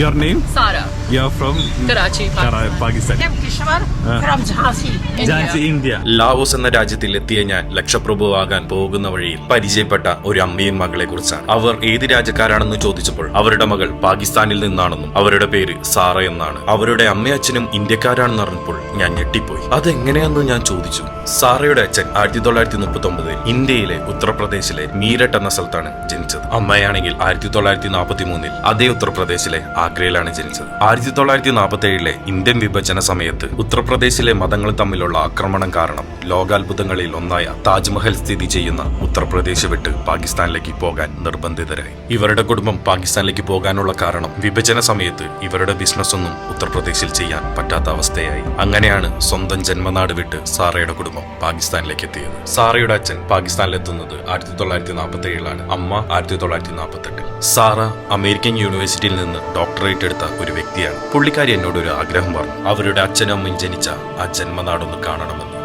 Your name? Sara. You're from Karachi, Pakistan. I'm Kishwar from Jhansi, Jhansi, India. Laos എന്ന രാജ്യത്തിൽ എത്തിയ ഞാൻ ലക്ഷപ്രഭുവാകാൻ പോകുന്ന വഴിയിൽ പരിചയപ്പെട്ട ഒരു അമ്മയും മകളെ കുറിച്ചാണ്. അവർ ഏത് രാജ്യക്കാരാണെന്ന് ചോദിച്ചപ്പോൾ അവരുടെ മകൾ പാകിസ്ഥാനിൽ നിന്നാണെന്നും അവരുടെ പേര് സാറ എന്നാണ്. അവരുടെ അമ്മയച്ഛനും ഇന്ത്യക്കാരാണെന്ന് അറിഞ്ഞപ്പോൾ ഞാൻ ഞെട്ടിപ്പോയി. അതെങ്ങനെയാണെന്ന് ഞാൻ ചോദിച്ചു. സാറയുടെ അച്ഛൻ 1939 ഇന്ത്യയിലെ ഉത്തർപ്രദേശിലെ മീരട്ട് എന്ന സ്ഥലത്താണ് ജനിച്ചത്. അമ്മയാണെങ്കിൽ 1943 അതേ ഉത്തർപ്രദേശിലെ ആഗ്രയിലാണ് ജനിച്ചത്. 1947 ഇന്ത്യൻ വിഭജന സമയത്ത് ഉത്തർപ്രദേശിലെ മതങ്ങൾ തമ്മിലുള്ള ആക്രമണം കാരണം ലോകാത്ഭുതങ്ങളിൽ ഒന്നായ താജ്മഹൽ സ്ഥിതി ചെയ്യുന്ന ഉത്തർപ്രദേശ് വിട്ട് പാകിസ്ഥാനിലേക്ക് പോകാൻ നിർബന്ധിതരായി. ഇവരുടെ കുടുംബം പാകിസ്ഥാനിലേക്ക് പോകാനുള്ള കാരണം വിഭജന സമയത്ത് ഇവരുടെ ബിസിനസ് ഒന്നും ഉത്തർപ്രദേശിൽ ചെയ്യാൻ പറ്റാത്ത അവസ്ഥയായി. അങ്ങനെയാണ് സ്വന്തം ജന്മനാട് വിട്ട് സാറയുടെ കുടുംബം പാകിസ്ഥാനിലേക്ക് എത്തിയത്. സാറയുടെ അച്ഛൻ പാകിസ്ഥാനിലെത്തുന്നത് 1947 അമ്മ 1948. സാറ അമേരിക്കൻ യൂണിവേഴ്സിറ്റിയിൽ നിന്ന് ഡോക്ടറേറ്റ് എടുത്ത ഒരു വ്യക്തിയാണ്. പുള്ളിക്കാരി എന്നോട് ഒരു ആഗ്രഹം പറഞ്ഞു. അവരുടെ അച്ഛനും അമ്മയും ജനിച്ച ആ ജന്മനാടൊന്ന് കാണണമെന്ന്.